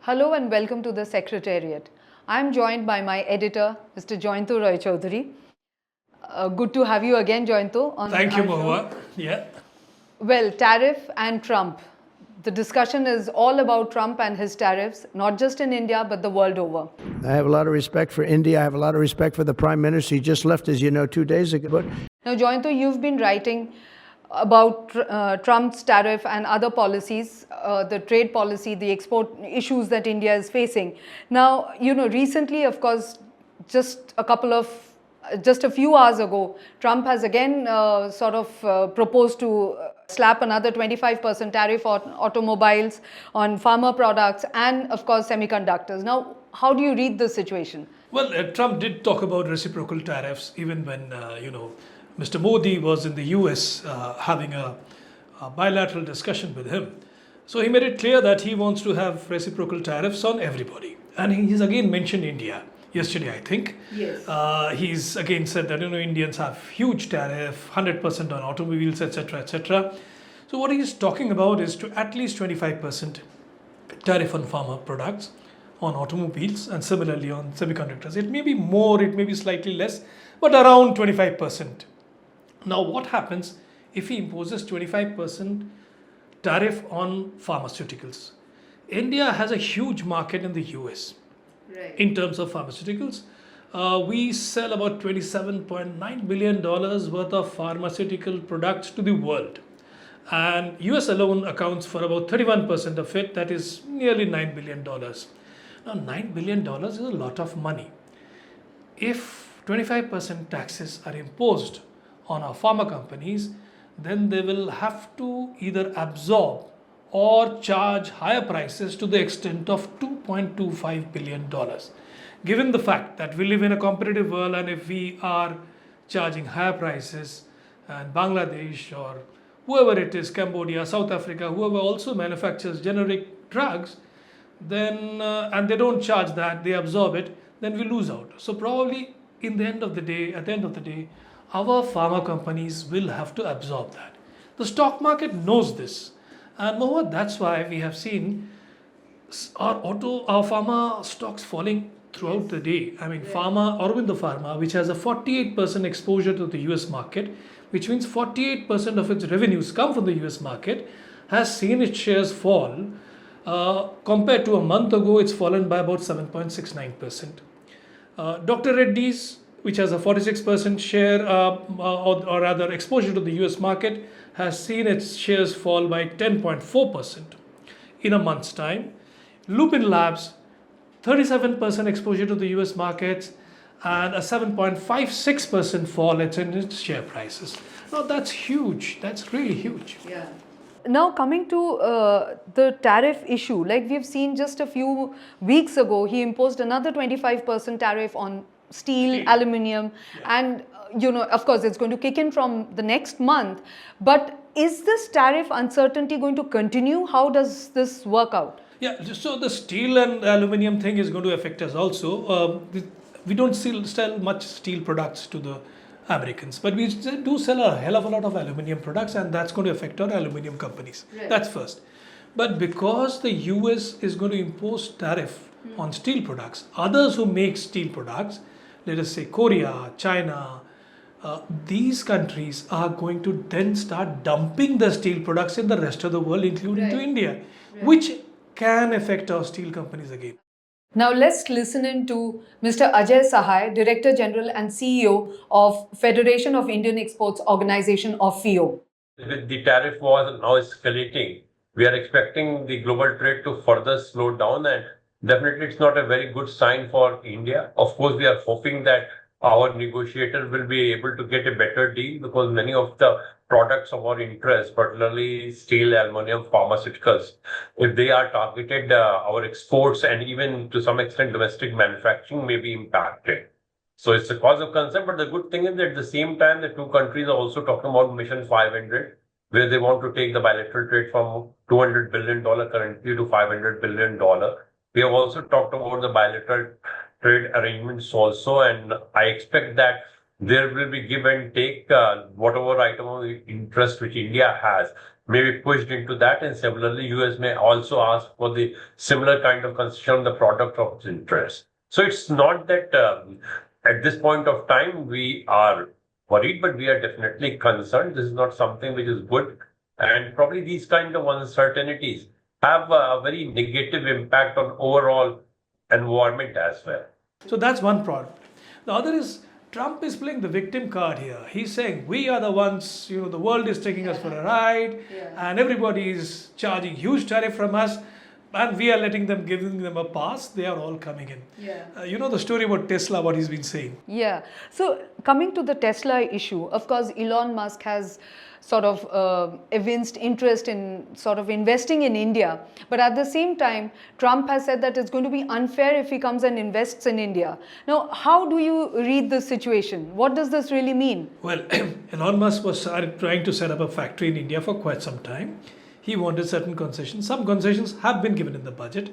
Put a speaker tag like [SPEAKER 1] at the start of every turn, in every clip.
[SPEAKER 1] Hello and welcome to the Secretariat. I am joined by my editor, Mr. Jayanta Roy Chowdhury. Good to have you again, Jayanto.
[SPEAKER 2] Thank you, Mahua. Yeah.
[SPEAKER 1] Well, tariff and Trump. The discussion is all about Trump and his tariffs, not just in India, but the world over.
[SPEAKER 3] I have a lot of respect for India. I have a lot of respect for the Prime Minister. He just left, as you know, 2 days ago.
[SPEAKER 1] Now, Jayanto, you've been writing about Trump's tariff and other policies, the trade policy, the export issues that India is facing. Now, recently, of course, just a few hours ago, Trump has again proposed to slap another 25% tariff on automobiles, on pharma products, and of course semiconductors. Now, how do you read this situation?
[SPEAKER 2] Well, Trump did talk about reciprocal tariffs even when, Mr. Modi was in the US having a bilateral discussion with him. So he made it clear that he wants to have reciprocal tariffs on everybody. And he's again mentioned India. Yesterday, I think.
[SPEAKER 1] Yes.
[SPEAKER 2] He's again said that Indians have huge tariff, 100% on automobiles, etc., etc. So what he's talking about is to at least 25% tariff on pharma products, on automobiles, and similarly on semiconductors. It may be more, it may be slightly less, but around 25%. Now, what happens if he imposes 25% tariff on pharmaceuticals? India has a huge market in the US.
[SPEAKER 1] Right.
[SPEAKER 2] In terms of pharmaceuticals, we sell about $27.9 billion worth of pharmaceutical products to the world. And US alone accounts for about 31% of it, that is nearly $9 billion. Now, $9 billion is a lot of money. If 25% taxes are imposed on our pharma companies, then they will have to either absorb or charge higher prices to the extent of $2.25 billion. Given the fact that we live in a competitive world, and if we are charging higher prices, and Bangladesh or whoever it is, Cambodia, South Africa, whoever also manufactures generic drugs, then and they don't charge that, they absorb it, then we lose out. So probably at the end of the day, our pharma companies will have to absorb that. The stock market knows this. And Mahua, that's why we have seen our pharma stocks falling throughout the day. I mean, Aurobindo Pharma, which has a 48% exposure to the US market, which means 48% of its revenues come from the US market, has seen its shares fall. Compared to a month ago, it's fallen by about 7.69%. Dr. Reddy's, which has a 46% share or rather exposure to the US market, has seen its shares fall by 10.4% in a month's time. Lupin Labs, 37% exposure to the US markets and a 7.56% fall in its share prices. Now that's huge. That's really huge.
[SPEAKER 1] Yeah. Now coming to the tariff issue, like we've seen just a few weeks ago, he imposed another 25% tariff on steel, aluminium, and of course, it's going to kick in from the next month. But is this tariff uncertainty going to continue? How does this work out?
[SPEAKER 2] Yeah, so the steel and aluminium thing is going to affect us also. We don't sell much steel products to the Americans, but we do sell a hell of a lot of aluminium products, and that's going to affect our aluminium companies. Right. That's first. But because the US is going to impose tariff on steel products, others who make steel products, let us say Korea, China, these countries are going to then start dumping the steel products in the rest of the world, including to India, which can affect our steel companies again.
[SPEAKER 1] Now let's listen in to Mr. Ajay Sahai, Director General and CEO of Federation of Indian Exports Organization of FIEO.
[SPEAKER 4] With the tariff war now escalating, we are expecting the global trade to further slow down, and definitely it's not a very good sign for India. Of course, we are hoping that our negotiator will be able to get a better deal, because many of the products of our interest, particularly steel, aluminum, pharmaceuticals, if they are targeted, our exports and even to some extent domestic manufacturing may be impacted. So it's a cause of concern, but the good thing is that at the same time, the two countries are also talking about Mission 500, where they want to take the bilateral trade from $200 billion currently to $500 billion. We have also talked about the bilateral trade arrangements also, and I expect that there will be give and take, whatever item of interest which India has may be pushed into that. And similarly, US may also ask for the similar kind of concession on the product of its interest. So it's not that at this point of time we are worried, but we are definitely concerned. This is not something which is good. And probably these kind of uncertainties have a very negative impact on overall environment as well.
[SPEAKER 2] So that's one problem. The other is Trump is playing the victim card here. He's saying we are the ones, the world is taking us for a ride, and everybody is charging huge tariff from us, and we are giving them a pass. They are all coming in. You know the story about Tesla, what he's been saying.
[SPEAKER 1] Yeah. So coming to the Tesla issue, of course, Elon Musk has sort of evinced interest in sort of investing in India. But at the same time, Trump has said that it's going to be unfair if he comes and invests in India. Now, how do you read this situation? What does this really mean?
[SPEAKER 2] Well, Elon Musk was trying to set up a factory in India for quite some time. He wanted certain concessions. Some concessions have been given in the budget.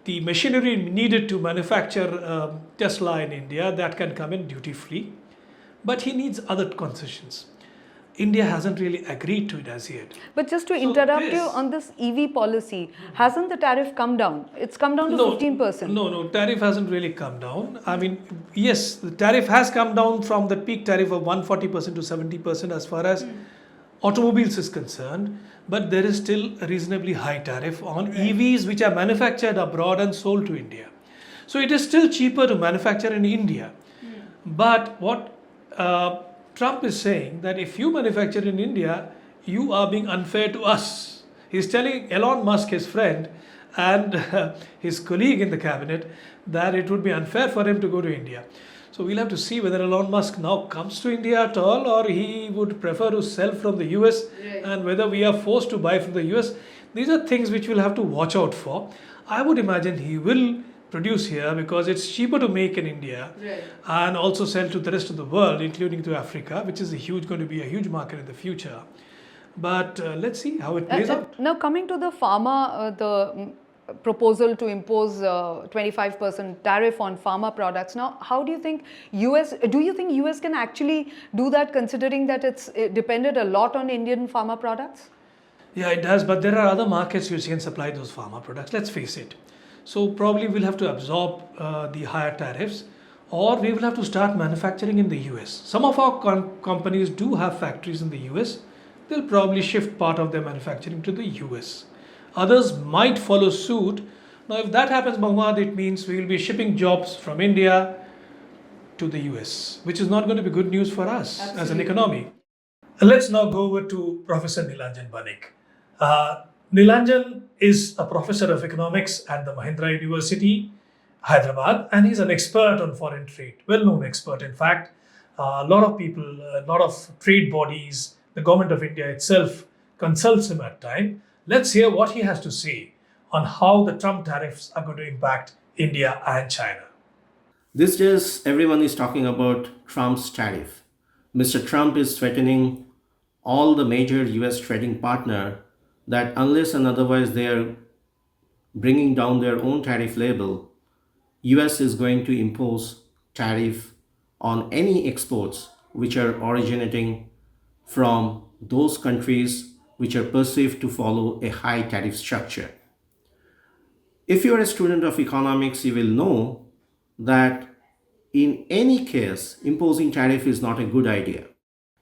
[SPEAKER 2] The machinery needed to manufacture Tesla in India, that can come in duty-free. But he needs other concessions. India hasn't really agreed to it as yet.
[SPEAKER 1] But just to interrupt you on this EV policy, hasn't the tariff come down? It's come down to 15%.
[SPEAKER 2] No, tariff hasn't really come down. I mean, yes, the tariff has come down from the peak tariff of 140% to 70% as far as automobiles is concerned, but there is still a reasonably high tariff on EVs which are manufactured abroad and sold to India. So it is still cheaper to manufacture in India. But what Trump is saying that if you manufacture in India, you are being unfair to us. He's telling Elon Musk, his friend, and his colleague in the cabinet, that it would be unfair for him to go to India. So we'll have to see whether Elon Musk now comes to India at all, or he would prefer to sell from the US, and whether we are forced to buy from the US. These are things which we'll have to watch out for. I would imagine he will produce here because it's cheaper to make in India and also sell to the rest of the world, including to Africa, which is going to be a huge market in the future. But let's see how it plays out.
[SPEAKER 1] Now coming to the pharma, the proposal to impose 25% tariff on pharma products. Now, how do you think US can actually do that, considering that it depended a lot on Indian pharma products?
[SPEAKER 2] Yeah, it does, but there are other markets which can supply those pharma products, let's face it. So probably we'll have to absorb the higher tariffs, or we will have to start manufacturing in the US. Some of our companies do have factories in the US. They'll probably shift part of their manufacturing to the US. Others might follow suit. Now, if that happens, Mahua, it means we will be shipping jobs from India to the US, which is not going to be good news for us as an economy. Let's now go over to Professor Nilanjan Banik. Nilanjan is a professor of economics at the Mahindra University, Hyderabad, and he's an expert on foreign trade, well-known expert. In fact, a lot of people, a lot of trade bodies, the government of India itself consults him at times. Let's hear what he has to say on how the Trump tariffs are going to impact India and China.
[SPEAKER 5] These days, everyone is talking about Trump's tariff. Mr. Trump is threatening all the major US trading partners that unless and otherwise they are bringing down their own tariff label, US is going to impose tariff on any exports which are originating from those countries which are perceived to follow a high tariff structure. If you are a student of economics, you will know that in any case, imposing tariff is not a good idea.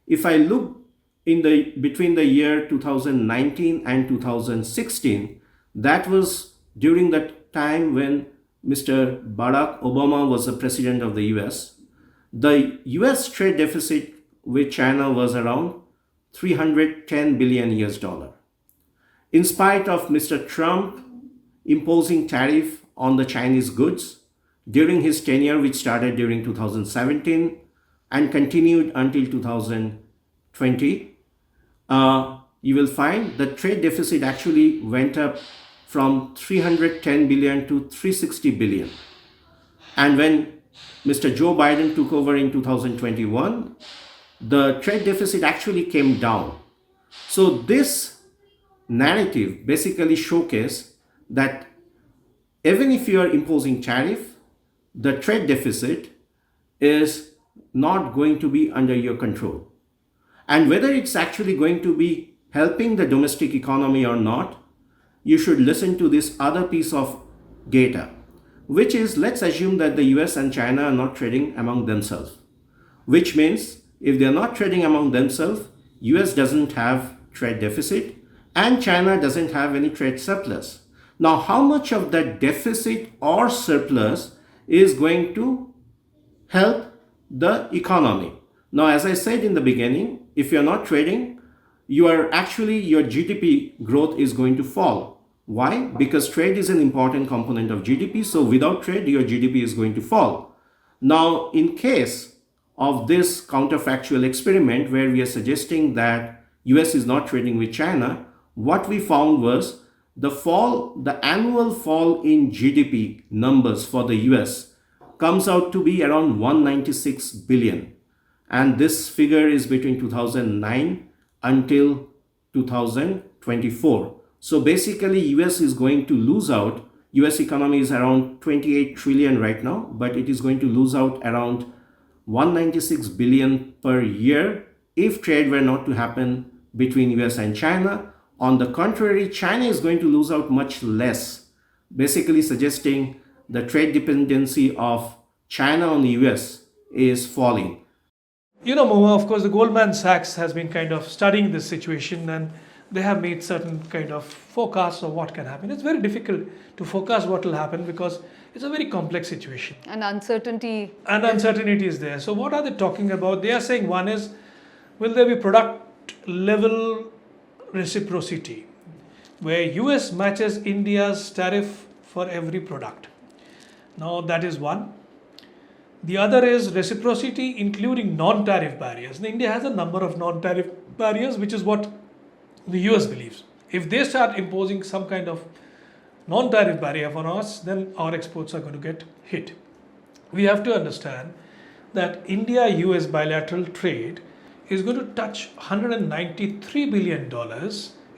[SPEAKER 5] If I look between the year 2019 and 2016, that was during the time when Mr. Barack Obama was the president of the US. The US trade deficit with China was around $310 billion US. In spite of Mr. Trump imposing tariff on the Chinese goods during his tenure, which started during 2017 and continued until 2020, you will find the trade deficit actually went up from 310 billion to 360 billion. And when Mr. Joe Biden took over in 2021, the trade deficit actually came down. So this narrative basically showcases that even if you are imposing tariff, the trade deficit is not going to be under your control. And whether it's actually going to be helping the domestic economy or not, you should listen to this other piece of data, which is, let's assume that the US and China are not trading among themselves, which means if they're not trading among themselves, US doesn't have trade deficit and China doesn't have any trade surplus. Now, how much of that deficit or surplus is going to help the economy? Now, as I said in the beginning, if you're not trading, your GDP growth is going to fall. Why? Because trade is an important component of GDP. So without trade, your GDP is going to fall. Now, in case of this counterfactual experiment where we are suggesting that US is not trading with China, what we found was the annual fall in GDP numbers for the US comes out to be around 196 billion. And this figure is between 2009 until 2024. So basically US is going to lose out. US economy is around 28 trillion right now, but it is going to lose out around 196 billion per year if trade were not to happen between US and China. On the contrary, China is going to lose out much less, basically suggesting the trade dependency of China on the US is falling.
[SPEAKER 2] You know, Mahua, of course, the Goldman Sachs has been kind of studying this situation, and they have made certain kind of forecasts of what can happen. It's very difficult to forecast what will happen because it's a very complex situation.
[SPEAKER 1] And uncertainty.
[SPEAKER 2] And uncertainty is there. So what are they talking about? They are saying one is, will there be product level reciprocity where US matches India's tariff for every product? Now that is one. The other is reciprocity including non-tariff barriers. Now, India has a number of non-tariff barriers, which is what the US believes. If they start imposing some kind of non-tariff barrier on us, then our exports are going to get hit. We have to understand that India-US bilateral trade is going to touch $193 billion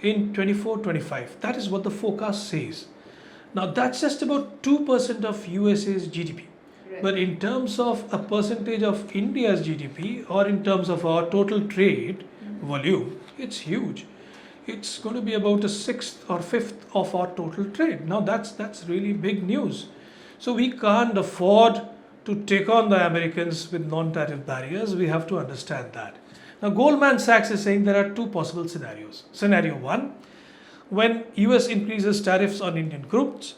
[SPEAKER 2] in 24-25. That is what the forecast says. Now that's just about 2% of USA's GDP. Right. But in terms of a percentage of India's GDP or in terms of our total trade volume, it's huge. It's going to be about a sixth or fifth of our total trade. Now that's really big news. So we can't afford to take on the Americans with non-tariff barriers. We have to understand that. Now Goldman Sachs is saying there are two possible scenarios. Scenario one, when US increases tariffs on Indian goods,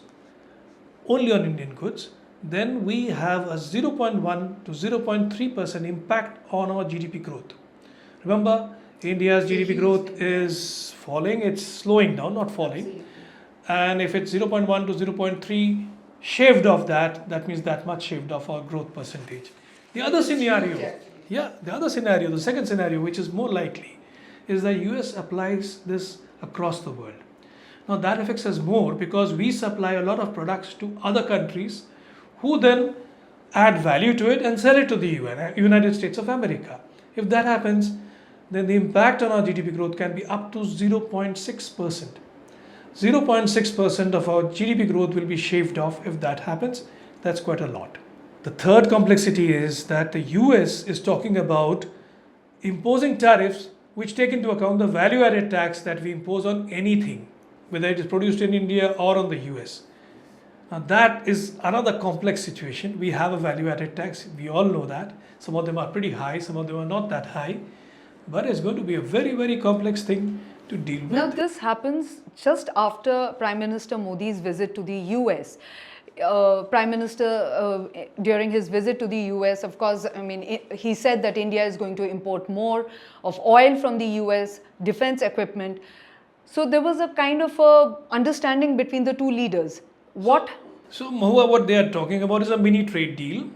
[SPEAKER 2] only on Indian goods, then we have a 0.1 to 0.3% impact on our GDP growth. Remember, India's GDP growth is falling, it's slowing down, not falling. And if it's 0.1 to 0.3 shaved off that means that much shaved off our growth percentage. The other scenario, the second scenario, which is more likely, is that US applies this across the world. Now that affects us more because we supply a lot of products to other countries who then add value to it and sell it to the United States of America. If that happens, then the impact on our GDP growth can be up to 0.6%. 0.6% of our GDP growth will be shaved off if that happens. That's quite a lot. The third complexity is that the US is talking about imposing tariffs which take into account the value added tax that we impose on anything, whether it is produced in India or on the US. Now that is another complex situation. We have a value added tax, we all know that. Some of them are pretty high, some of them are not that high, but it's going to be a very, very complex thing to deal with.
[SPEAKER 1] Now this happens just after Prime Minister Modi's visit to the US. Prime Minister, during his visit to the US, of course, he said that India is going to import more of oil from the US, defense equipment. So there was a kind of understanding between the two leaders.
[SPEAKER 2] So Mahua, what they are talking about is a mini trade deal.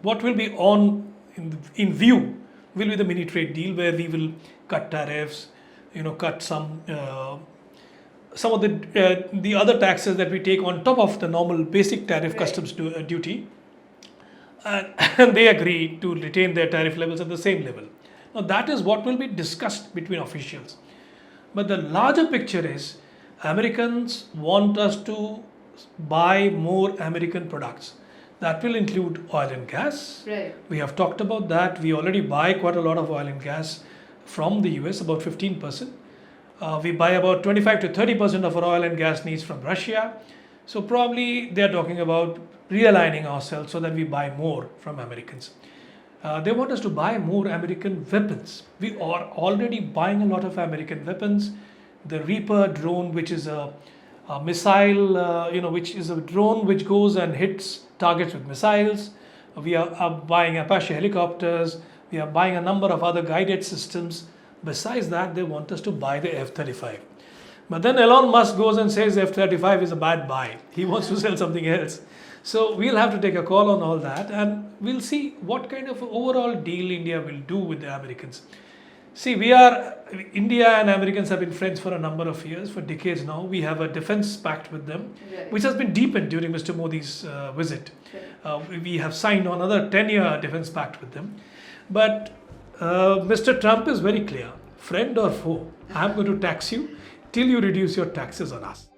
[SPEAKER 2] What will be in view will be the mini trade deal where we will cut tariffs, cut some of the other taxes that we take on top of the normal basic tariff customs duty, and they agree to retain their tariff levels at the same level. Now that is what will be discussed between officials. But the larger picture is Americans want us to buy more American products. That will include oil and gas.
[SPEAKER 1] Right.
[SPEAKER 2] We have talked about that. We already buy quite a lot of oil and gas from the US, about 15%. We buy about 25 to 30% of our oil and gas needs from Russia. So probably they're talking about realigning ourselves so that we buy more from Americans. They want us to buy more American weapons. We are already buying a lot of American weapons. The Reaper drone, which is a missile, which is a drone which goes and hits targets with missiles. We are buying Apache helicopters. We are buying a number of other guided systems. Besides that, they want us to buy the F-35. But then Elon Musk goes and says F-35 is a bad buy. He wants to sell something else. So we'll have to take a call on all that, and we'll see what kind of overall deal India will do with the Americans. See, India and Americans have been friends for a number of years, for decades now. We have a defense pact with them, which has been deepened during Mr. Modi's visit. We have signed on another 10-year defense pact with them. But Mr. Trump is very clear, friend or foe, I'm going to tax you till you reduce your taxes on us.